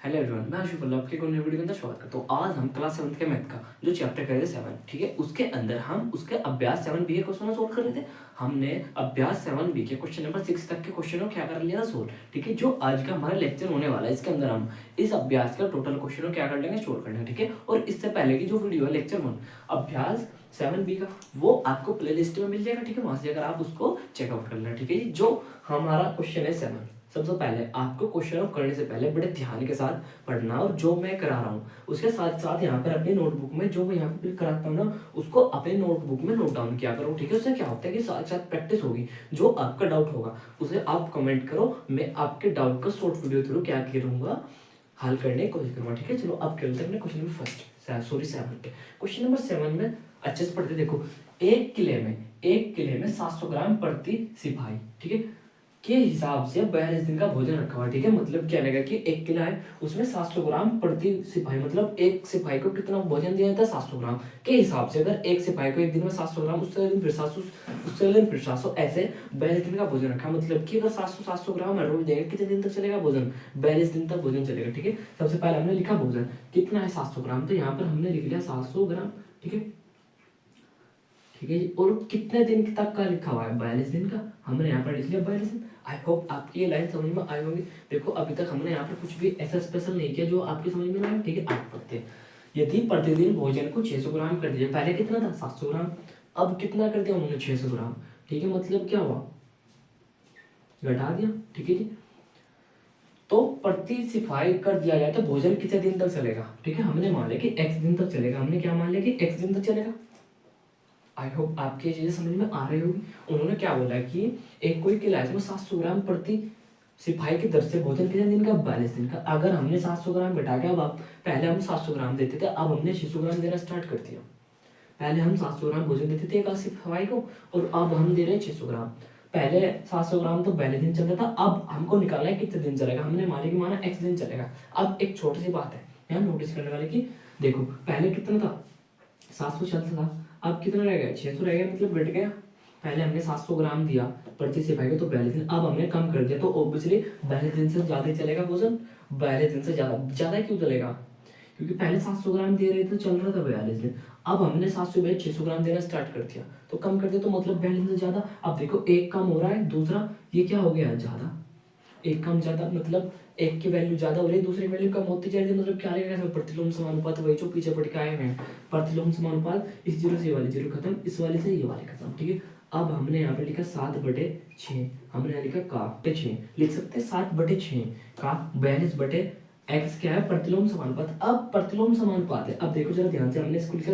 Hello everyone, मैं आशु पल्लव आपके video के अंदर स्वागत करता हूँ। आज हम क्लास 7 के मैथ का जो चैप्टर करेंगे 7, ठीक है। उसके अंदर हम उसके अभ्यास 7B के क्वेश्चन सोल्व कर रहे थे। हमने अभ्यास 7B के क्वेश्चन नंबर 6 तक के क्वेश्चन को क्या कर लिया था, सोल्व, ठीक है। जो आज का हमारा लेक्चर होने वाला है, इसके अंदर हम इस अभ्यास का टोटल क्वेश्चन को क्या कर लेंगे, सोल्व कर लेंगे, ठीक है। और इससे पहले की जो वीडियो है लेक्चर 1 अभ्यास 7B का, वो आपको प्ले लिस्ट में मिल जाएगा, ठीक है। वहां से अगर आप उसको चेकआउट कर लेना, ठीक है। जो हमारा क्वेश्चन है 7, सबसे पहले आपको क्वेश्चन करने से पहले बड़े ध्यान के साथ पढ़ना, और जो मैं करा रहा हूँ उसके साथ साथ यहाँ पर अपनी नोटबुक में जो मैं यहाँ पे कराता हूँ ना, उसको अपने नोटबुक में नोट डाउन किया करो, ठीक है। उससे क्या होता है कि साथ साथ प्रैक्टिस होगी। जो आपका डाउट होगा उसे आप कमेंट करो, मैं आपके डाउट का शॉर्ट वीडियो थ्रू क्या करूँगा, हल करने की कोशिश करूँगा, ठीक है। चलो अब चलते हैं अपने क्वेश्चन नंबर 7 पे। क्वेश्चन नंबर 7 में अच्छे से पढ़ते देखो। एक किले में 700 ग्राम प्रति सिपाही, ठीक है, के हिसाब से 42 दिन का भोजन रखा हुआ, ठीक है। मतलब क्या लगेगा कि एक किला है, उसमें 700 ग्राम प्रति सिपाही, मतलब एक सिपाही को कितना भोजन दिया जाता है, 700 ग्राम के हिसाब से। अगर एक सिपाही को एक दिन में 700 ग्राम, उससे दिन फिर 700, उससे दिन फिर 700, ऐसे 42 दिन का भोजन रखा। मतलब कि अगर 700 ग्राम हर रोज देगा, कितने दिन तक चलेगा भोजन, 42 दिन तक भोजन चलेगा, ठीक है। सबसे पहले हमने लिखा भोजन कितना है, 700 ग्राम, तो यहाँ पर हमने लिख लिया 700 ग्राम, ठीक है, ठीक है जी। और कितने दिन तक का लिखा हुआ है, 42 दिन का, हमने यहाँ पर लिख लिया 42 दिन। आई होप आपकी ये लाइन समझ में आई होगी। देखो अभी तक हमने यहाँ पर कुछ भी ऐसा स्पेशल नहीं किया जो आपकी समझ में ना आए, ठीक है। आगे पढ़ते हैं। यदि प्रतिदिन भोजन को 600 ग्राम कर दिया, पहले कितना था 700 ग्राम, अब कितना कर दिया उन्होंने 600 ग्राम, ठीक है। मतलब क्या हुआ, घटा दिया, ठीक है जी। तो प्रति सिपाही कर दिया जाए तो भोजन कितने दिन तक चलेगा, ठीक है। हमने मान लिया कि x दिन तक चलेगा, हमने क्या मान लिया कि x दिन तक चलेगा। आई होप आपकी ये चीजें समझ में आ रही होगी। उन्होंने क्या बोला कि एक कोई किला है, इसमें 700 ग्राम प्रति सिपाही की दर से भोजन कितने दिन का, 42 दिन का। अगर हमने 700 ग्राम घटा के, अब आप पहले हम 700 ग्राम देते थे, अब हमने 600 ग्राम देना स्टार्ट कर दिया। पहले हम 700 ग्राम भोजन देते थे एक सिपाही को, और अब हम दे रहे हैं 600 ग्राम। पहले 700 ग्राम तो पहले दिन चलता था, अब हमको निकालना है कितने दिन चलेगा। हमने मालिक माना x दिन चलेगा। अब एक छोटी सी बात है यहाँ नोटिस करने वाले की, देखो पहले कितना था, 700 चलता था, अब कितना रह गया, 600 रह गया, मतलब घट गया। पहले हमने 700 ग्राम दिया प्रति सिपाही को, तो 42 दिन, अब हमने कम कर दिया, तो ऑब्वियसली 42 दिन से ज्यादा ही चलेगा भोजन। 42 दिन से ज्यादा क्यों चलेगा, क्योंकि पहले 700 ग्राम दे रहे थे, चल रहा था 42 दिन। अब हमने 700 में 600 ग्राम देना स्टार्ट कर दिया, तो कम कर दिया, तो मतलब 42 दिन से ज्यादा। अब देखो एक कम हो रहा है, दूसरा ये क्या हो गया, ज्यादा। एक कम ज्यादा मतलब एक की वैल्यू ज्यादा हो रही है, दूसरी वैल्यू कम होती जा रही है। मतलब क्या लगेगा, प्रतिलोम समानुपात, वही जो पीछे पढ़ के आए हैं, प्रतिलोम समानुपात, इस जीरो से ये वाली जीरो खत्म, इस वाले से ये वाले खत्म, ठीक है। अब हमने यहाँ पे लिखा 7/6, हमने यहाँ लिखा का 6 लिख सकते हैं, 7/6 का 42/x क्या है, प्रतिलोम समानुपात। अब प्रतिलोम समानुपात है, अब देखो जरा ध्यान से, हमने इसको लिखा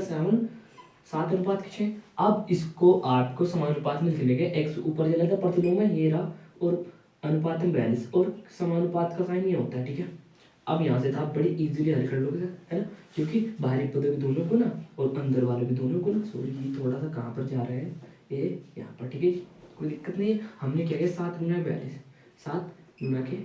7:6। अब इसको 8 को समानुपात में लिख लेंगे, x ऊपर चला था, प्रतिलोम है ये रहा, और अनुपात में 42, और समानुपात का साइन ये होता है, ठीक है। अब यहाँ से था आप बड़ी इजीली हल कर लोगे, है ना, क्योंकि बाहरी पदों के दोनों गुना और अंदर वाले भी दोनों गुना। सॉरी ये थोड़ा सा कहाँ पर जा रहे हैं, ये यहाँ पर, ठीक है, कोई दिक्कत नहीं है। हमने क्या किया, 7 गुना 42, 7 गुना के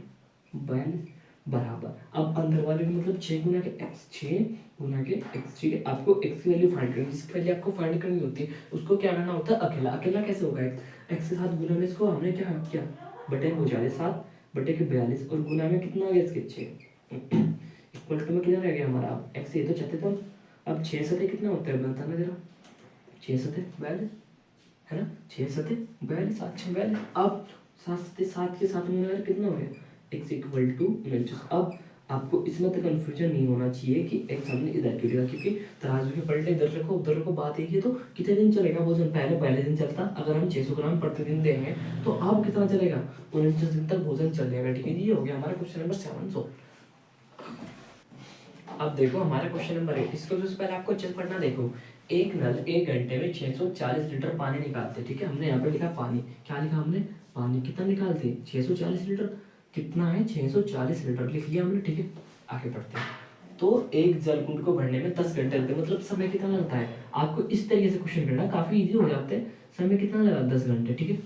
42 बराबर, अब अंदर वाले भी मतलब 6 गुना के x, 6 गुना के x, ठीक है। आपको x की वैल्यू फाइंड करनी, जिसकी वैल्यू आपको फाइंड करनी होती है उसको क्या करना होता है, अकेला। अकेला कैसे होगा, x के साथ गुना में इसको हमने क्या किया, बटे में भुजा 7/42, और गुना में कितना आ गया इसके 6, इक्वल टू में कितना रह गया हमारा, x ये तो चाहते थे। अब 6 सते कितना होता है, बताना जरा, 6 सते 42 है ना, 6 सते 42, 7 6 42। अब 7 के साथ में कितना हो गया, x इक्वल टू 29। अब आपको इसमें तो कंफ्यूजन नहीं होना चाहिए कि x हमने इधर क्यों लिखा, क्योंकि तराजू के पलटे इधर रखो उधर रखो, बात एक ही है। तो कितने दिन चलेगा भोजन, पहले दिन चलता, अगर हम 600 ग्राम प्रतिदिन देंगे तो अब कितना चलेगा, 29 दिन तक भोजन चल जाएगा, ठीक है। ये हो गया हमारा क्वेश्चन नंबर 7 सॉल्व। अब देखो हमारा क्वेश्चन नंबर 8, इसको सबसे पहले आपको अच्छे से पढ़ना। देखो एक नल 1 घंटे में 640 लीटर पानी निकालते, ठीक है। हमने यहाँ पे लिखा पानी, क्या लिखा हमने, पानी कितना निकालते, 640 लीटर, कितना है 640 लीटर लिख लिया हमने, ठीक है। आगे बढ़ते हैं। तो एक जलकुंड को भरने में 10 घंटे लगते हैं, मतलब समय कितना लगता है। आपको इस तरीके से क्वेश्चन करना, काफी इजी हो जाते हैं। समय कितना लगा, 10 घंटे, ठीक है।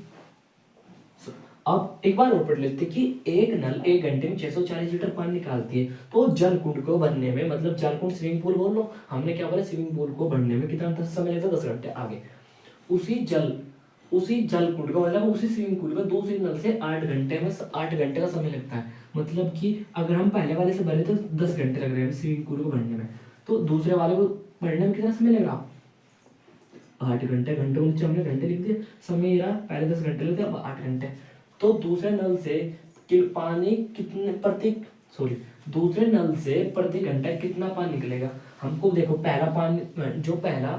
अब एक बार और पढ़ लेते कि एक नल 1 घंटे में 640 लीटर पानी निकालती है, तो जलकुंड को भरने में, मतलब जलकुंड स्विमिंग पूल बोल लो, हमने क्या बोला, स्विमिंग पूल को भरने में कितना समय लगता है, 10 घंटे। आगे उसी जल कुंड का मतलब उसी स्विमिंग पूल में दूसरी नल से 8 घंटे का समय लगता है। मतलब कि अगर हम पहले वाले से भरे तो 10 घंटे लग रहे हैं स्विमिंग पूल को भरने में, तो दूसरे वाले को भरने में कितना समय लगेगा? 8 घंटे। घंटे नीचे हमने घंटे लिख दिए, समय रहा पहले 10 घंटे लगते अब 8 घंटे। तो दूसरे नल से पानी कितने दूसरे नल से प्रति घंटा कितना पानी निकलेगा? हमको देखो पहला पानी जो पहला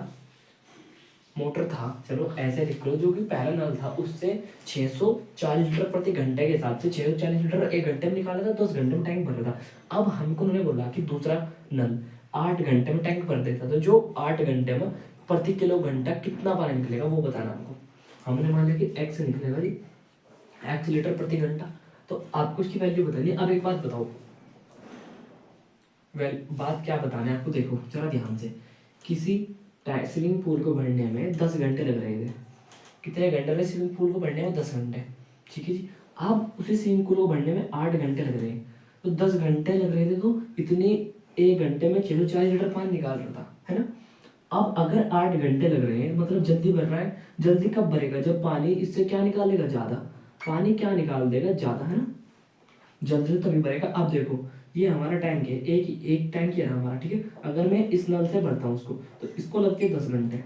मोटर था, चलो ऐसे लिख लो, जो कि पहला नल था उससे 640 लीटर प्रति घंटे के हिसाब से 640 लीटर 1 घंटे में निकाला था, 10 घंटे में टैंक भर रहा था। अब हमको उन्होंने बोला कि दूसरा नल 8 घंटे में टैंक भर देता, तो जो 8 घंटे में प्रति किलो घंटा कितना पानी निकलेगा वो बताना हमको। हमने मान लिया कि एक्स निकलेगा जी, एक्स लीटर प्रति घंटा। तो आपको इसकी वैल्यू बतानी है। अब एक बात बताओ, बात क्या बताना है आपको, देखो जरा ध्यान से। किसी स्विमिंग पूल को भरने में 10 घंटे लग रहे थे। कितने घंटे लगे स्विमिंग पूल को भरने में? 10 घंटे, ठीक है जी। अब उसी स्विमिंग पूल को भरने में 8 घंटे लग रहे हैं, तो 10 घंटे लग रहे थे, तो इतनी 1 घंटे में 640 लीटर पानी निकाल रहा था, है ना। अब अगर 8 घंटे लग रहे हैं, मतलब जल्दी भर रहा है। जल्दी कब भरेगा? जब पानी इससे क्या निकालेगा? ज़्यादा पानी क्या निकाल देगा? ज़्यादा, है ना। जल्दी से तभी भरेगा। अब देखो ये हमारा टैंक है, एक टैंक ही है हमारा, ठीक है। अगर मैं इस नल से भरता हूँ उसको, तो इसको लगते हैं 10 घंटे,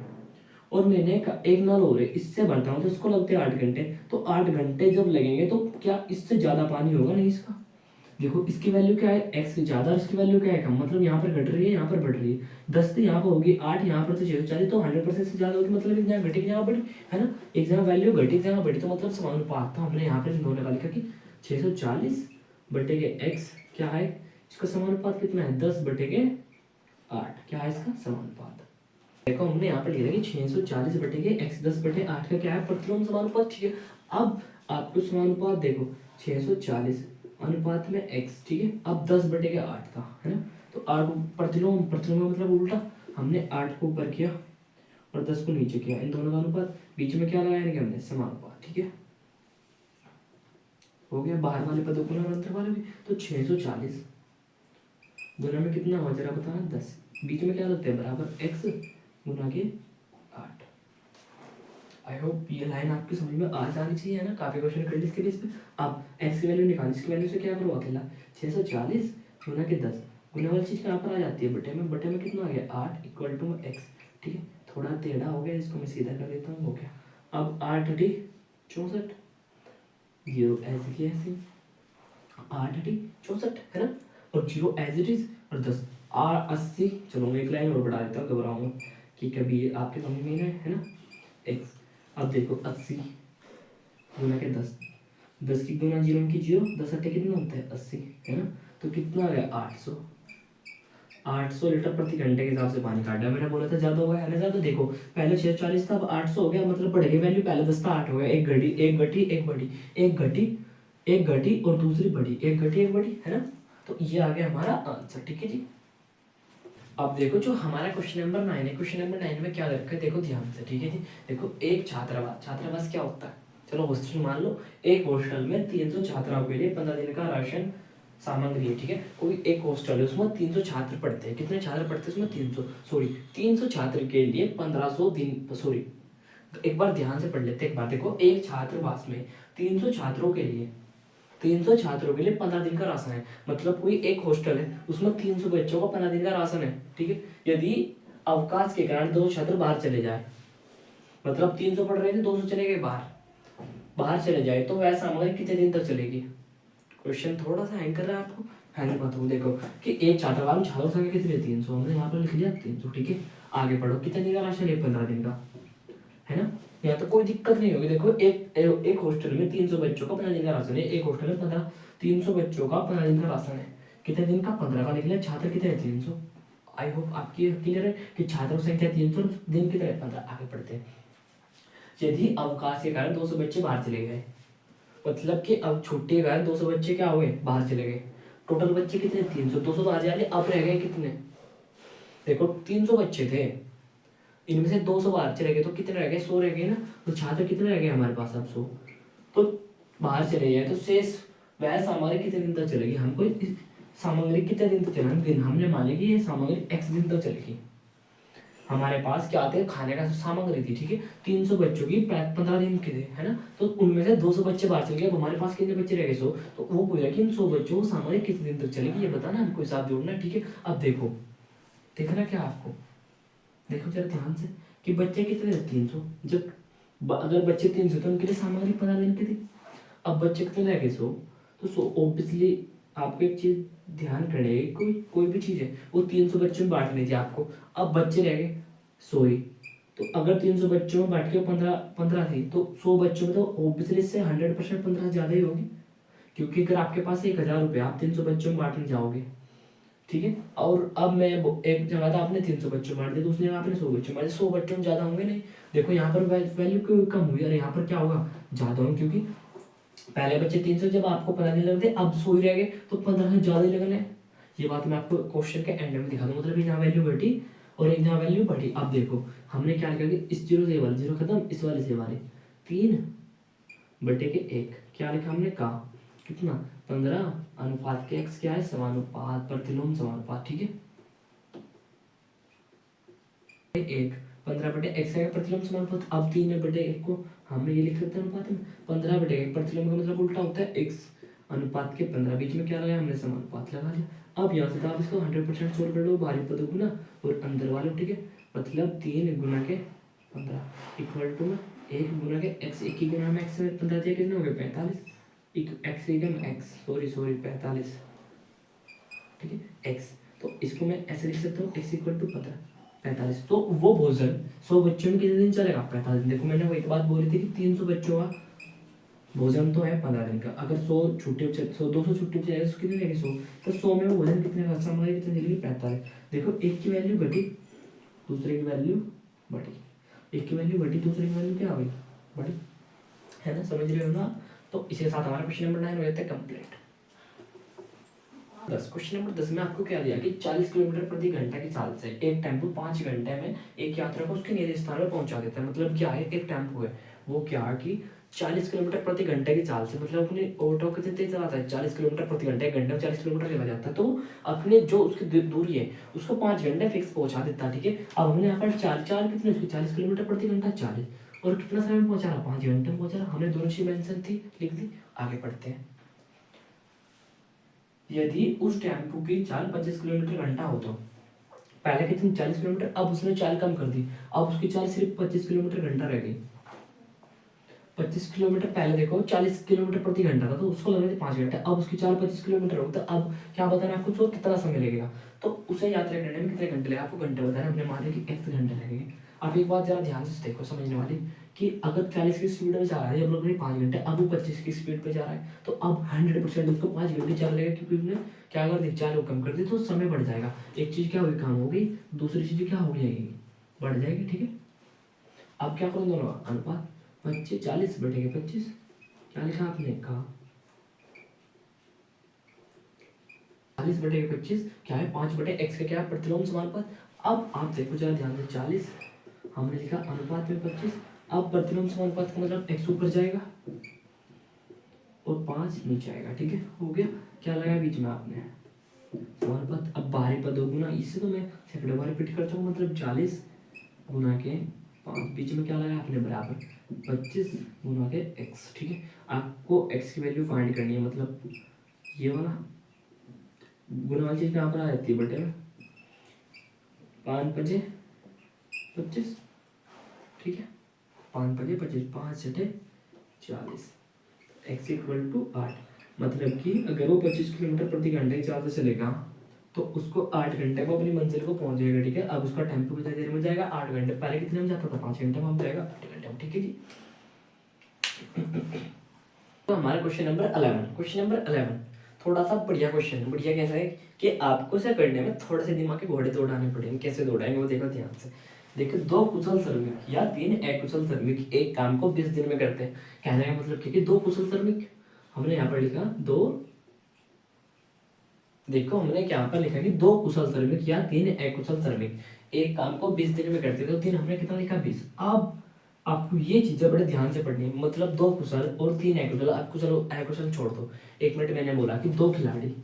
और मैंने एक नल हो रहे इससे भरता हूँ तो इसको लगते हैं 8 घंटे। तो 8 घंटे जब लगेंगे तो क्या इससे ज़्यादा पानी होगा? नहीं इसका। देखो इसकी वैल्यू क्या है? एक्स की ज़्यादा, इसकी वैल्यू क्या है? कम। मतलब यहाँ पर घट रही है, यहाँ पर बढ़ रही है। 10 तो यहाँ पर होगी, 8 यहाँ पर, तो 640, तो 100% से ज़्यादा होगी। मतलब एक जगह घटी, एक जगह बढ़ी, है ना। एक जगह वैल्यू घटी, एक जगह बढ़ी, तो मतलब समानुपात। तो हमने यहाँ पर नौ लगा लिखा कि 640 बटे के एक्स क्या है, इसका समानुपात कितना है? 10 बटे के 8 क्या है इसका समानुपात। देखो हमने यहाँ पर लिखा कि 640 बटे के एक्स 10 बटे 8 का क्या है? प्रतिलोम समानुपात, ठीक है। अब आपको समानुपात देखो 640 अनुपात में x, ठीक है। अब 10 बटे के 8 था, है ना। तो 8 प्रतिलोम, प्रतिलोम मतलब उल्टा। हमने 8 को ऊपर किया और 10 को नीचे किया, इन दोनों का अनुपात। बीच में क्या लगाया कि हमने समानुपात, ठीक है। हो गया बाहर वाले पदों गुना और अंतर वाले भी। तो 640 गुना में कितना हुआ जरा बताना? 10। बीच में क्या लगता है? बराबर x गुना के 8। आई होप ये लाइन आपकी समझ में आ जानी चाहिए, है ना। काफी क्वेश्चन कर ली इसके बेस पे। अब x की वैल्यू निकाली, इसकी वैल्यू से क्या करो अकेला 640 गुना के 10, गुना वाली चीज कहाँ पर आ जाती है? बटे में। बटे में कितना आ गया? 8 इक्वल टू x, ठीक है। थोड़ा टेढ़ा हो गया, इसको मैं सीधा कर देता हूँ, हो गया। अब 8 × 64, 0 ऐसे 8 × 64, है ना। और 0 एज इट इज, और 10 80। चलो मैं एक लाइन और बढ़ा देता हूँ, घबराऊंगा कि कभी आपके समझ में नहीं है ना। x, अब देखो 80 गुना के 10, 10 की गुना 0 की 0, 10 अट्ठे कितना होता है? 80, है ना। तो कितना आ गया? 800। 800 लीटर प्रति घंटे के हिसाब से पानी काटा। मैंने बोला था ज्यादा होगा, है ना ज्यादा। देखो पहले 640 था, अब 800 हो गया, मतलब बढ़ गई वैल्यू। पहले 10 था, 8 हो गया। एक घटी, एक घटी, एक बढ़ी, एक घटी, एक घटी और दूसरी बढ़ी, एक घटी, एक बढ़ी, है ना। तो ये आ गया हमारा आंसर, ठीक है जी। अब देखो जो हमारा क्वेश्चन नंबर 9 है, क्वेश्चन नंबर 9 में क्या रखा है देखो ध्यान से, ठीक है जी। देखो एक छात्रावास, छात्रावास क्या होता है? चलो हॉस्टल मान लो। एक हॉस्टल में 300 छात्राओं के लिए 15 दिन का राशन सामग्री है, ठीक है। कोई एक हॉस्टल है, उसमें 300 छात्र पढ़ते हैं। कितने छात्र पढ़ते हैं उसमें? 300 छात्र के लिए 1500 दिन, एक बार ध्यान से पढ़ लेते हैं। एक बार देखो, एक छात्रावास में 300 छात्रों के लिए 300 छात्रों के लिए 15 दिन का राशन है। मतलब कोई एक हॉस्टल है, उसमें 300 बच्चों का 15 दिन का राशन है, ठीक है। यदि अवकाश के कारण 2 छात्र बाहर चले जाए, मतलब 300 पढ़ रहे थे, 200 चले गए बाहर चले जाए, तो वह सामग्री कितने दिन तक चलेगी? क्वेश्चन थोड़ा सा हैंग कर रहा है आपको, हैंग मत हो। देखो कि एक छात्रावास में छात्रों संख्या कितनी है? 300, हमने यहाँ पर लिख लिया 300, ठीक है। आगे पढ़ो, कितने दिन का राशन है? 15 दिन का, है ना। यहाँ तो कोई दिक्कत नहीं होगी। देखो एक हॉस्टल में 300 बच्चों का 15 दिन का राशन है। एक हॉस्टल में 300 बच्चों का 15 दिन का राशन है। कितने दिन का? 15 का लिख लिया। छात्र कितने हैं? 300। आई होप आपकी क्लियर है कि छात्रों की संख्या 300, दिन कितने? 15। आगे पढ़ते हैं। यदि अवकाश के कारण 200 बच्चे बाहर चले गए, मतलब कि अब छुट्टी के कारण 200 बच्चे क्या हुए? बाहर चले गए। टोटल बच्चे कितने? 300। 200 बाहर जा रहे, अब रह गए कितने? देखो 300 बच्चे थे, इनमें से 200 बाहर चले गए, तो कितने रह गए? 100 रह गए ना। तो छात्र कितने रह गए हमारे पास? अब 100 तो बाहर चले गए, तो शेष वह सामग्री कितने दिन तक चलेगी? हमको सामग्री कितने दिन तक चलेगी? दिन। हमने मान लिया कि ये सामग्री x दिन तक चलेगी। हमारे पास क्या आते हैं, खाने का सामग्री थी, ठीक है। 300 बच्चों की 15 दिन के थे, है ना। तो उनमें से 200 बच्चे बाहर चले गए, अब हमारे पास कितने बच्चे रह गए, 100। तो वो पूछा कि इन 100 बच्चों को सामग्री कितने दिन तक चलेगी, ये बताना हमको, हिसाब जोड़ना है, ठीक है। अब देखो, देखना क्या आपको, देखो जरा ध्यान से कि बच्चे कितने थे, 300। जब अगर बच्चे 300 तो उनके लिए सामग्री 15 दिन की थी। अब बच्चे कितने रह गए, 100। तो 100 ऑब्वियसली आपको एक चीज ध्यान करनी है, कोई कोई भी चीज है वो 300 बच्चों में बांटनी थी आपको। अब बच्चे रह गए 100 ही। तो अगर 300 बच्चों में बांट के 15 15 थी, तो 100 बच्चों में तो ऑब्वियसली इससे 100% 15 ज्यादा ही होगी, क्योंकि अगर आपके पास 1000 रुपये, आप 300 बच्चों में बांटने जाओगे, ठीक है। और अब मैं एक जगह था, आपने 300 बच्चों में बांट दिया, दूसरी जगह आपने 100 बच्चों में बांट दिया, 100 बच्चों में ज्यादा होंगे नहीं। देखो यहाँ पर वैल्यू क्यों कम हुई, और यहाँ पर क्या होगा, ज्यादा होंगे, क्योंकि पहले बच्चे 300, जब आपको 15 दिन लगते, अब 100 ही रह गए, तो 15 से ज्यादा ही लगने। ये बात मैं आपको क्वेश्चन के एंड में दिखा दूँ, मतलब यहाँ वैल्यू घटी और एक जहाँ वैल्यू बढ़ी। अब देखो हमने क्या किया कि इस जीरो से वाले जीरो खत्म, इस वाले से वाले 3/1 क्या लिखा हमने, का कितना 15 अनुपात के x क्या है, समानुपात, प्रतिलोम समानुपात, ठीक है। 15/x है प्रतिलोम समानुपात। अब 3/1 को हमने ये लिख सकते हैं अनुपात में, 15/1 प्रतिलोम का मतलब उल्टा होता है x अनुपात के 15, बीच में क्या लगाया हमने, समानुपात लगा लिया। अब यहाँ से तो आप इसको 100% सोल्व कर लो, बाहरी पदों गुना और अंदर वाले, ठीक है। मतलब 3 गुना के 15 इक्वल टू 1 गुना के x, 1 की गुना में x में 15 दिया, कितने हो गए 45, x एकम x, सॉरी 45, ठीक है x। तो इसको मैं ऐसे लिख सकता हूँ, x इक्वल टू 45। तो वो भोजन 100 बच्चों में कितने दिन चलेगा, 45 दिन। देखो मैंने वो एक बात बोली थी कि 300 बच्चों का भोजन तो है 15 दिन का, अगर 100 छुट्टी 200 छुट्टी चलेगा तो कितनी रहेगी, 100। तो 100 में वो भोजन कितने का सामग्री कितनी मिलेगी, 45। देखो एक की वैल्यू घटी, दूसरे की वैल्यू बढ़ी, एक की वैल्यू घटी, दूसरे की वैल्यू क्या हुई, बढ़ी, है ना, समझ रहे हो ना। तो इसके साथ हमारा क्वेश्चन नंबर 9 हो जाता है कंप्लीट। 10 क्वेश्चन नंबर 10 में आपको क्या दिया कि 40 किलोमीटर प्रति घंटा की चाल से एक टेम्पो 5 घंटे में एक यात्रा को उसके नियत स्थान पर पहुंचा देता है। मतलब क्या है, एक टेम्पो है, वो क्या है कि 40 किलोमीटर प्रति घंटे की चाल से, मतलब अपने ऑटो कितने तेज चलाता है, 40 किलोमीटर प्रति घंटे, एक घंटे में 40 किलोमीटर चला जाता है। तो अपने जो उसकी दूरी है उसको 5 घंटे फिक्स पहुंचा देता है, ठीक है। अब हमने यहाँ पर चार कितने उसकी 40 किलोमीटर प्रति घंटा 40, और कितना समय में पहुंचा रहा, 5 घंटे में पहुंचा रहा। हमने दोनों चीज मेंशन थी, लिख दी। आगे बढ़ते हैं। यदि उस टेम्पो की चाल 25 किलोमीटर घंटा हो, तो पहले कितनी 40 किलोमीटर, अब उसने चाल कम कर दी, अब उसकी चाल सिर्फ 25 किलोमीटर घंटा रह गई। 25 किलोमीटर पहले देखो 40 किलोमीटर प्रति घंटा था, तो उसको लग रहे थे 5 घंटे, अब उसकी चाल 25 किलोमीटर हो, तो अब क्या बताना आपको, तो कितना समय लगेगा, तो उसे यात्रा करने में कितने घंटे लगे, आपको घंटे बताना, हमने माने कि x घंटे लगेंगे। अब एक बात जरा ध्यान से देखो, समझने वाली, कि अगर 40 की स्पीड में जा रहा है, हम लोग ने 5 घंटे, अब वो 25 की स्पीड पे जा रहा है, तो अब 100% उसको 5 घंटे चल लेगा, क्योंकि उसने क्या कर दी, चाल को कम कर दी, तो समय बढ़ जाएगा। एक चीज क्या हुई, काम हो गई, दूसरी चीज क्या हो जाएगी, बढ़ जाएगी, ठीक है। अब क्या करो दोनों अनुपात, 25 40/25, क्या लिखा आपने, कहा 40/25 क्या है, 5/x का क्या है, प्रतिलोम समानुपात। अब आप देखो जरा ध्यान से, 40 हमने लिखा अनुपात में 25, अब प्रतिलोम समानुपात का मतलब x ऊपर जाएगा और 5 नीचे आएगा, ठीक है, हो गया। क्या लगाया बीच में आपने, समानुपात। अब बाहरी पदों गुना, इससे तो मैं सैकड़ों बार रिपीट करता हूँ, मतलब 40 गुना के 5, बीच में क्या लगाया आपने, बराबर 25 गुना के x, ठीक है। आपको x की वैल्यू फाइंड करनी है, मतलब ये वाला गुना वाली चीज कहाँ पर आ जाती है, बटे में 5×5=25, ठीक है, 5×5=25, 5×6=40, x इक्वल टू 8। मतलब कि अगर वो 25 किलोमीटर प्रति घंटे की चाल से चलेगा, तो उसको 8 घंटे में अपनी मंजिल को पहुंच जाएगा, ठीक है। अब उसका टेम्पो कितनी देर में जाएगा, 8 घंटे, पहले कितने में जाता था, 5 घंटे में, अब जाएगा 8 घंटे में, ठीक है जी। तो हमारा क्वेश्चन नंबर 11 थोड़ा सा बढ़िया क्वेश्चन है। बढ़िया कैसा है कि आपको इसे करने में थोड़े से दिमाग के घोड़े दौड़ाने पड़ेंगे। कैसे दौड़ाएंगे वो देखो ध्यान से। देखो, 2 कुशल श्रमिक या 3 अकुशल श्रमिक एक काम को 20 दिन में करते हैं। कहने का मतलब कि 2 कुशल श्रमिक, हमने यहाँ पर लिखा 2, देखो हमने यहाँ पर लिखा कि 2 कुशल श्रमिक या 3 अकुशल श्रमिक एक काम को 20 दिन में करते थे, तो 3 हमने कितना लिखा, 20। अब आपको ये चीजें बड़े ध्यान से पढ़नी है, मतलब 2 कुशल और 3 अकुशल। अकुशल अकुशल छोड़ दो, 1 मिनट, मैंने बोला कि 2 खिलाड़ी,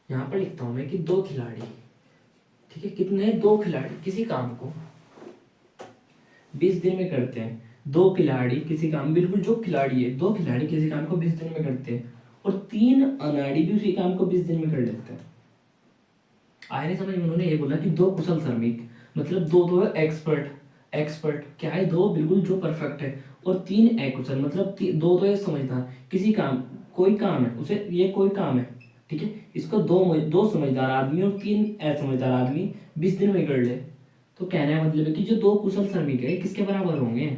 यहाँ पर लिखता हूं मैं कि 2 खिलाड़ी, ठीक है, कितने, 2 खिलाड़ी किसी काम को 20 दिन में करते हैं। 2 खिलाड़ी किसी काम, बिल्कुल जो खिलाड़ी है, 2 खिलाड़ी किसी काम को 20 दिन में करते हैं और 3 अनाड़ी भी उसी काम को 20 दिन में कर लेते हैं। आए नहीं समझ में? उन्होंने ये बोला कि 2 कुशल श्रमिक, मतलब 2 है एक्सपर्ट, एक्सपर्ट क्या है, 2 बिल्कुल जो परफेक्ट है, और 3 अकुशल, मतलब 2 है समझदार, किसी काम, कोई काम है उसे, ये कोई काम है, ठीक है, इसको 2 समझदार आदमी और 3 असमझदार आदमी 20 दिन में कर ले। तो कहने का मतलब है कि जो 2 कुशल श्रमिक है किसके बराबर होंगे,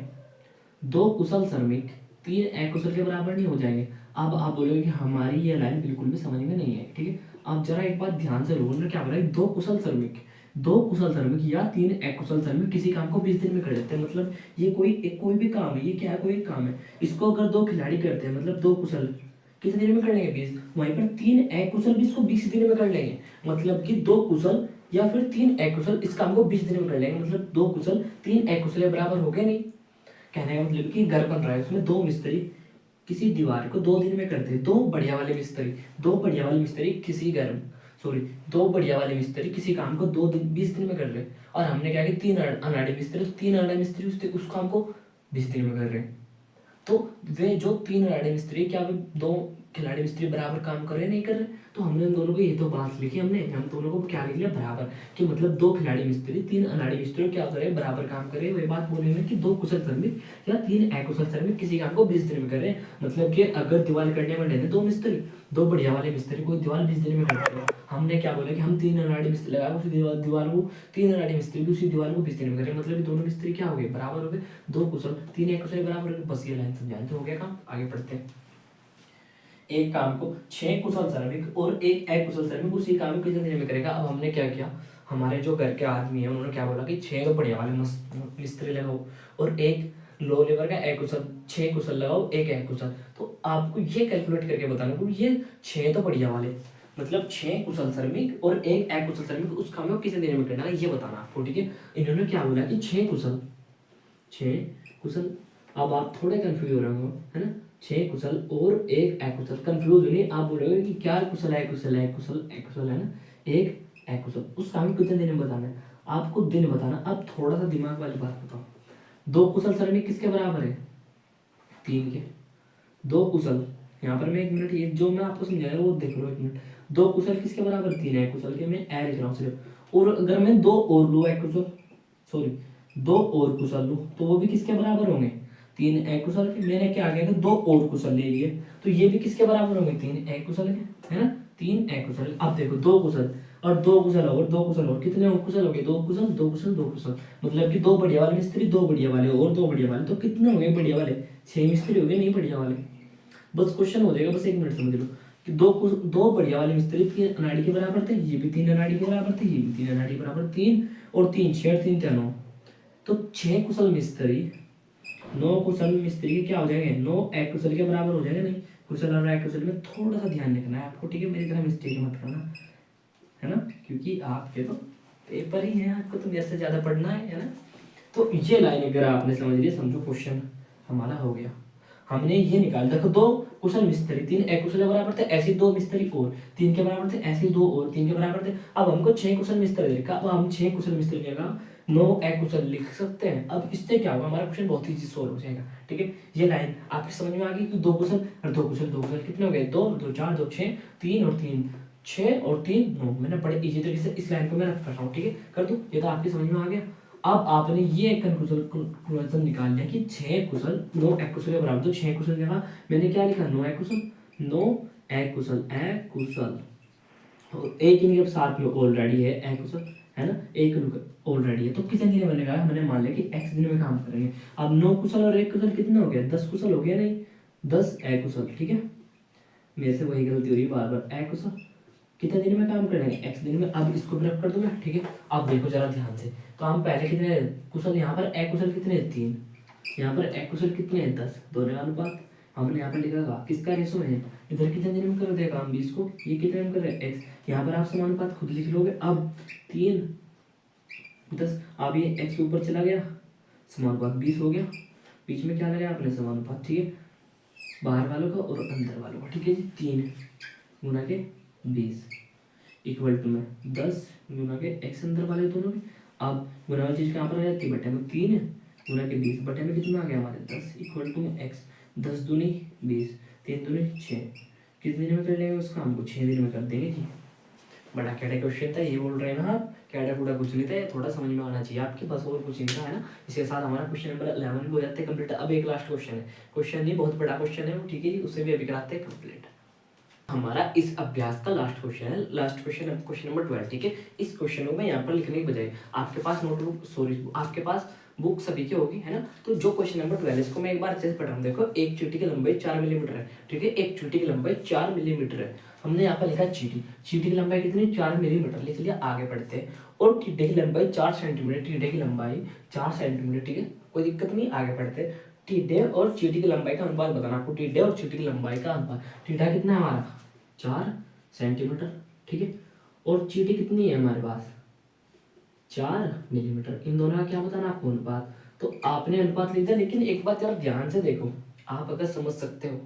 2 कुशल श्रमिक 3 अकुशल के बराबर नहीं हो जाएंगे। अब आप बोलोगे कि हमारी ये लाइन बिल्कुल भी समझ में नहीं है, ठीक है। आप जरा एक बात ध्यान से लो, क्या बोला, 2 कुशल श्रमिक, 2 कुशल श्रमिक या 3 अकुशल श्रमिक किसी काम को 20 दिन में कर लेते हैं। मतलब ये कोई भी काम है, ये क्या है, कोई एक काम है, इसको अगर 2 खिलाड़ी करते हैं, मतलब 2 कुशल कितने दिन में कर लेंगे, 20। वहीं पर 3 अकुशल भी इसको 20 दिन में कर लेंगे। मतलब कि 2 कुशल या फिर 3 अकुशल इस काम को 20 दिन में कर लेंगे। मतलब 2 कुशल 3 अकुशल के बराबर हो गए नहीं। कहने का मतलब कि घर बन रहा है, उसमें 2 मिस्त्री किसी दीवार को 2 दिन में करते हैं। 2 बढ़िया वाले मिस्त्री, 2 बढ़िया वाले मिस्त्री किसी घर, सॉरी 2 बढ़िया वाले मिस्त्री किसी काम को 20 दिन में कर रहे हैं। और हमने क्या कि 3 अनाड़ी मिस्त्री, 3 अनाड़ी मिस्त्री उस काम को 20 दिन में कर रहे हैं। तो वे जो 3 अनाड़ी मिस्त्री, क्या वे 2 खिलाड़ी मिस्त्री बराबर काम कर रहे, नहीं कर रहे? तो हमने उन दोनों को ये तो बात लिखी, हम दोनों को क्या लिख लिया, बराबर, कि मतलब 2 खिलाड़ी मिस्त्री 3 अनाड़ी मिस्त्री क्या करे, बराबर काम करे। वही बात बोलेंगे कि 2 कुशल श्रमिक या 3 अकुशल श्रमिक किसी काम को 20 दिन में करे। मतलब कि अगर दीवार करने में लगे 2 मिस्त्री, 2 बढ़िया वाले मिस्त्री कोई दीवार 20 दिन में करते हैं। हमने क्या बोला कि हम 3 अनाड़ी मिस्त्री लगा उसी दीवार को, 3 अनाड़ी मिस्त्री भी उसी दीवार को 20 दिन में करें। मतलब दोनों मिस्त्री क्या हो गए, बराबर हो गए। 2 कुशल 3 अकुशल बराबर हो गए। बस ये लाइन समझाएं तो हो गया काम। आगे पढ़ते हैं। एक काम को 6 कुशल श्रमिक और 1 अकुशल श्रमिक उसी काम को कितने दिन में करेगा। अब हमने क्या किया, हमारे जो घर के आदमी है उन्होंने क्या बोला कि 6 तो बढ़िया वाले मिस्त्री लगाओ और 1 लो लेवल का अकुशल, 6 कुशल लगाओ 1 अकुशल। तो आपको ये कैलकुलेट करके बताना कि ये 6 तो बढ़िया वाले, मतलब 6 कुशल श्रमिक और 1 अकुशल श्रमिक उस काम को कितने दिन में करना है, ये बताना आपको, ठीक है। इन्होंने क्या बोला कि 6 कुशल। अब आप थोड़े कंफ्यूज हो रहे हो, है ना, 6 कुशल और 1 अकुशल। कंफ्यूज होने आप बोलोगे कि क्या कुशल है, कुशल है, कुशल है ना, 1 अकुशल। उस काम को कितने दिन में बताना है, आपको दिन बताना। अब थोड़ा सा दिमाग वाली बात बताओ, 2 कुशल श्रमिक किसके बराबर है, 3 के। 2 कुशल, यहाँ पर मैं 1 मिनट, ये जो मैं आपको समझाया वो देख लो 1 मिनट। 2 कुशल किसके बराबर, 3 अकुशल के। मैं ए लिख रहा हूँ सिर्फ। और अगर मैं 2 और लूँ अकुशल, सॉरी 2 और कुशल लूँ तो वो भी किसके बराबर होंगे, 3 अकुशल के। मैंने क्या किया, 2 और कुशल ले लिए तो ये भी किसके बराबर होंगे, 3 अकुशल के, है ना, 3 अकुशल। अब देखो 2 कुशल और 2 कुशल और 2 कुशल और कितने कुशल हो गए, 2 कुशल 2 कुशल 2 कुशल। मतलब कि 2 बढ़िया वाले मिस्त्री, 2 बढ़िया वाले और 2 बढ़िया वाले, तो कितने हो गए बढ़िया वाले, 6 मिस्त्री हो गए, नहीं बढ़िया वाले। बस क्वेश्चन हो जाएगा, बस 1 मिनट समझ लो कि 2 बढ़िया वाले मिस्त्री 3 अनाड़ी के बराबर थे, ये भी 3 अनाड़ी के बराबर थे, ये भी 3 अनाड़ी के बराबर, 3 और 3 6 और 3 9। तो 6 कुशल मिस्त्री 9 कुशल मिस्त्री के क्या हो जाएंगे, 9 अकुशल के बराबर हो जाएंगे। नहीं, कुशल और अकुशल में थोड़ा सा ध्यान रखना है आपको, ठीक है। मेरी तरह मिस्टेक मत करना, है ना, क्योंकि आपके तो पेपर ही है, आपको तो मेरे से ज्यादा पढ़ना है ना। तो ये लाइन अगर आपने समझ ली, समझो क्वेश्चन हमारा हो गया। हमने ये निकाल, देखो 2 कुशल मिस्त्री 3 अकुशल के बराबर थे, ऐसे 2 मिस्त्री और 3 के बराबर थे, ऐसे 2 और 3 के बराबर थे। अब हमको 6 कुशल मिस्त्री देखा, अब हम 6 कुशल मिस्त्री की जगह 9 अकुशल लिख सकते हैं। अब इससे क्या होगा, हमारा क्वेश्चन बहुत ईजी सोल्व हो जाएगा, ठीक है। ये लाइन आपकी समझ में आ गई कि 2 कुशल और 2 कुशल, 2 कुशल कितने हो गए, 2 2 4 2 6, 3 और 3 6 और 3 9। मैंने बड़े इजी तरीके से इस लाइन को मैं रख कर रहा हूँ, ठीक है, कर दूं, ये तो आपकी समझ में आ गया। अब आपने ये कंक्लूजन निकाल लिया कि 6 कुशल 9 अकुशल के बराबर। तो 6 कुशल की जगह मैंने क्या लिखा, 9 अकुशल, 9 अकुशल अकुशल, और एक इनके साथ में ऑलरेडी है अकुशल, है ना, एक ऑलरेडी है। तो कितने दिन बनेगा, हमने मान लिया कि x दिन में काम करेंगे। अब 9 कुशल और 1 कुशल कितना हो गया, 10 कुशल हो गया, नहीं 10 अकुशल, ठीक है। मेरे से वही गलती हो रही है बार बार, अकुशल कितने दिन में काम करेंगे, x दिन में। अब इसको ब्रेक कर दूंगा, ठीक है। अब देखो जरा ध्यान से, तो हम पहले कितने कुशल, यहाँ पर अकुशल कितने हैं, 3, यहाँ पर अकुशल कितने हैं, 10, दोनों का अनुपात हमने यहाँ पर लिखा था किसका रेशो है, इधर कितने दिन में कर देगा हम 20 को, ये कितने में कर रहे हैं x, यहाँ पर आप समानुपात खुद लिख लोगे। अब 3 10, अब ये x ऊपर चला गया, समानुपात 20 हो गया, बीच में क्या लगाया आपने, समानुपात, ठीक है, बाहर वालों का और अंदर वालों का, ठीक है जी। 3 गुना के 20, इक्वल टू में 10 गुना के x अंदर वाले दोनों के। अब गुना वाली चीज़ कहाँ पर आ जाती है, बटे में 3 है, गुना के 20, बटे में कितना आ गया हमारे 10 इक्वल टू में x। 10 दूनी 20, 3 दूनी 6। कितने दिन में कर लेंगे उसका, हमको 6 दिन में कर देंगे जी। बड़ा कैडा क्वेश्चन था, ये बोल रहे हैं ना आप, कैडा कूड़ा कुछ नहीं था, ये थोड़ा समझ में आना चाहिए आपके, बस और कुछ नहीं था, है ना। इसके साथ हमारा क्वेश्चन नंबर 11 भी हो जाते हैं कंप्लीट। अब एक लास्ट क्वेश्चन है, क्वेश्चन नहीं बहुत बड़ा क्वेश्चन है वो, ठीक है जी, उससे भी अभी कराते हैं कंप्लीट। हमारा इस अभ्यास का लास्ट क्वेश्चन है, लास्ट क्वेश्चन है क्वेश्चन नंबर 12, ठीक है। इस क्वेश्चन को मैं यहाँ पर लिखने के बजाय आपके पास नोटबुक, सॉरी आपके पास बुक सभी की होगी, है ना। तो जो क्वेश्चन नंबर 12 इसको मैं एक बार अच्छे से पढ़ रहा हूँ। देखो, एक चींटी की लंबाई 4 मिलीमीटर है, ठीक है। एक चींटी की लंबाई 4 मिलीमीटर है। हमने यहाँ पर लिखा चींटी, चींटी की लंबाई कितनी, 4 मिलीमीटर लिख लिया। आगे बढ़ते हैं, और टिड्डे की लंबाई 4 सेंटीमीटर, टिड्डे की लंबाई 4 सेंटीमीटर, ठीक है, कोई दिक्कत नहीं। आगे बढ़ते हैं, टिड्डे और चींटी की लंबाई का अनुपात बताना आपको, टिड्डे और चींटी की लंबाई का अनुपात। टिड्डा कितना है हमारा 4 सेंटीमीटर, ठीक है, और चींटी कितनी है हमारे पास 4 मिलीमीटर। इन दोनों का क्या बताना आपको, अनुपात। तो आपने अनुपात लिख दिया, लेकिन एक बात जरा ध्यान से देखो, आप अगर समझ सकते हो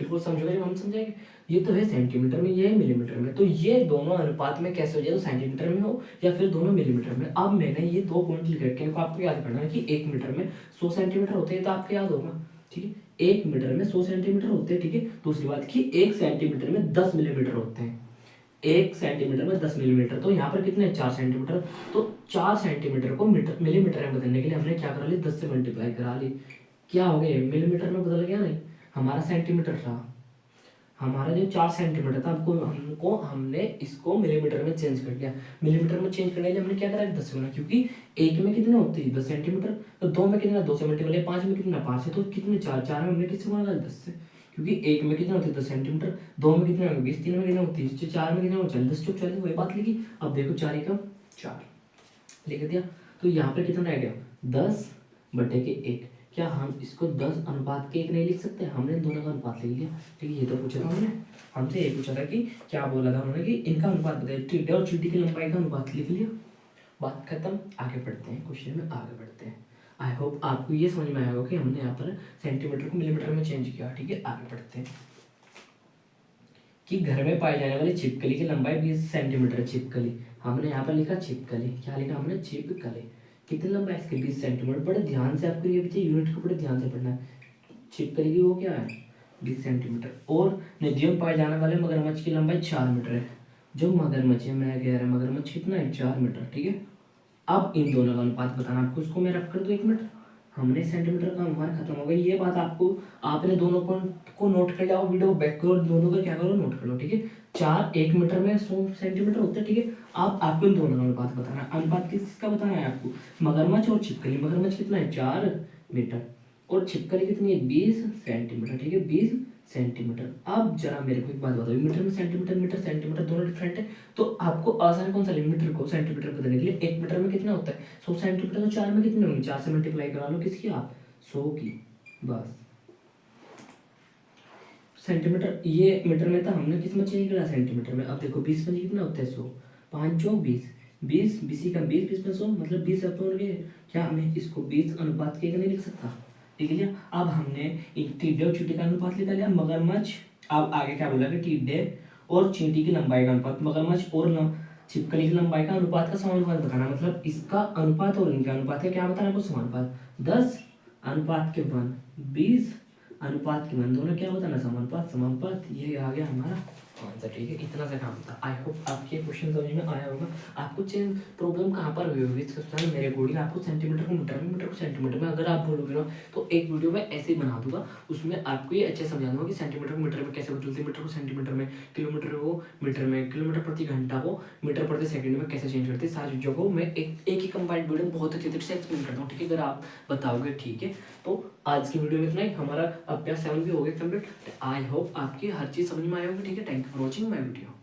बिल्कुल समझोगे जब हम समझाएंगे। ये तो है सेंटीमीटर में, ये है मिलीमीटर में, तो ये दोनों अनुपात में कैसे हो जाए, तो सेंटीमीटर में हो या फिर दोनों मिलीमीटर में। अब मैंने ये 2 पॉइंट लिख रखे हैं, इनको आपको याद करना है कि 1 मीटर में 100 सेंटीमीटर होते हैं, तो आपको याद होगा, ठीक है। 1 मीटर में 100 सेंटीमीटर होते हैं, ठीक है। दूसरी बात कि 1 सेंटीमीटर में 10 मिलीमीटर होते हैं, 1 सेंटीमीटर में 10 मिलीमीटर, तो यहाँ पर कितने 4 सेंटीमीटर। तो 4 सेंटीमीटर को मीटर मिलीमीटर में बदलने के लिए हमने क्या करा ली, 10 से मल्टीप्लाई करा ली। क्या हो गया, मिलीमीटर में बदल गया, नहीं हमारा सेंटीमीटर था। हमारा जो 4 सेंटीमीटर था, हमने इसको मिलीमीटर में चेंज कर दिया। मिलीमीटर में चेंज करने के लिए हमने क्या करा, 10 गुना, क्योंकि 1 में कितने होते हैं 10 सेंटीमीटर, तो 2 में कितना 2 से मल्टीप्लाई, 5 में कितना 5 है, तो कितने 4 में हमने किससे गुणा 10 से, क्योंकि 1 में कितने होते हैं 10 सेंटीमीटर, 2 में कितने होंगे 20, 3 में कितने होते हैं 4 में कितने होते हैं 10 चौक 40, वही बात लिखी। अब देखो 4 एकम 4 लिख दिया, तो यहाँ पर कितना रह गया 10 बटे के 1। क्या हम इसको 10 अनुपात के 1 नहीं लिख सकते, हमने दोनों का अनुपात लिख लिया, ठीक है। ये तो पूछा था हमने, हमसे ये पूछा था कि क्या बोला था उन्होंने कि इनका अनुपात बताइए, टिड्डे और चींटी की लंबाई का अनुपात लिख लिया, बात खत्म। आगे बढ़ते हैं, क्वेश्चन में आगे बढ़ते हैं। आई होप आपको ये समझ में आया होगा कि हमने यहाँ पर सेंटीमीटर को मिलीमीटर में चेंज किया, ठीक है। आगे बढ़ते हैं कि घर में पाई जाने वाली छिपकली की लंबाई 20 सेंटीमीटर है। छिपकली हमने यहाँ पर लिखा छिपकली, क्या लिखा हमने छिपकली, कितनी लंबाई इसकी 20 सेंटीमीटर। बड़े ध्यान से आपको ये बच्चे यूनिट को बड़े ध्यान से पढ़ना है। छिपकली की वो क्या है 20 सेंटीमीटर। और नदियों में पाए जाने वाले मगरमच्छ की लंबाई 4 मीटर है। जो मगरमच्छ है, मैं कह रहा मगरमच्छ कितना है 4 मीटर, ठीक है। अब इन दोनों का अनुपात बताना आपको, उसको मैं रख कर दो 1 मिनट, हमने सेंटीमीटर का अनुमान खत्म हो गया। ये बात आपको, आपने दोनों पॉइंट को नोट कर लिया, वीडियो बैक करो, दोनों का क्या करो नोट कर लो, ठीक है। 4 1 मीटर में 100 सेंटीमीटर होते हैं, ठीक है। अब आपको इन दोनों का अनुपात बताना है। अनुपात किसका बताना है आपको, मगरमच्छ और छिपकली। मगरमच्छ कितना है 4 मीटर और छिपकली कितनी है 20 सेंटीमीटर, ठीक है 20 सेंटीमीटर। अब जरा मेरे को एक बात बताओ, मीटर में सेंटीमीटर, मीटर सेंटीमीटर दोनों डिफरेंट है, तो आपको आसान कौन सा मीटर को सेंटीमीटर बदलने के लिए। 1 मीटर में कितना होता है 100 सेंटीमीटर, तो 4 में कितने होंगे 4 से मल्टीप्लाई करा लो किसकी आप 100 की, बस। सेंटीमीटर ये मीटर में था, हमने किस में चेंज करा सेंटीमीटर में। अब देखो 20 में कितना होता है 100, 5 चौक 20, 20 20 का 20 20 में 100 मतलब 20 अपन के। क्या हमें इसको 20 अनुपात के नहीं लिख सकता, ठीक है। अब हमने टिड्डे और चींटी का अनुपात निकाल लिया। मगरमच्छ, अब आगे क्या बोला कि टिड्डे और चींटी की लंबाई का अनुपात, मगरमच्छ और छिपकली की लंबाई का अनुपात का समानुपात बताना, मतलब इसका अनुपात और इनका अनुपात का क्या बताना आपको समानुपात। 10 अनुपात के 1 20 अनुपात के 1 दोनों क्या बताना समानुपात। समानुपात ये आ गया हमारा आंसर, ठीक है। इतना सा काम था। आई होप आपके क्वेश्चन समझ में आया होगा। आपको चेंज प्रॉब्लम कहाँ पर हुई होगी इसका क्वेश्चन मेरे अकॉर्डिंग आपको सेंटीमीटर को मीटर में, मीटर को सेंटीमीटर में अगर आप बोलोगे ना, तो एक वीडियो में ऐसे ही बना दूंगा, उसमें आपको ये अच्छे समझा दूंगा कि सेंटीमीटर को मीटर में कैसे बदलते हैं, मीटर को सेंटीमीटर में, किलोमीटर को मीटर में, किलोमीटर प्रति घंटा को मीटर प्रति सेकंड में कैसे चेंज करते हैं। सारी चीज़ों को मैं एक ही कंबाइंड वीडियो में बहुत अच्छे तरीके से एक्सप्लेन करता हूँ, ठीक है। अगर आप बताओगे, ठीक है। तो आज की वीडियो में इतना ही, हमारा अभ्यास 7 भी हो गया कंप्लीट। आई होप आपकी हर चीज़ समझ में आया होगा, ठीक है। Thank you for watching my video.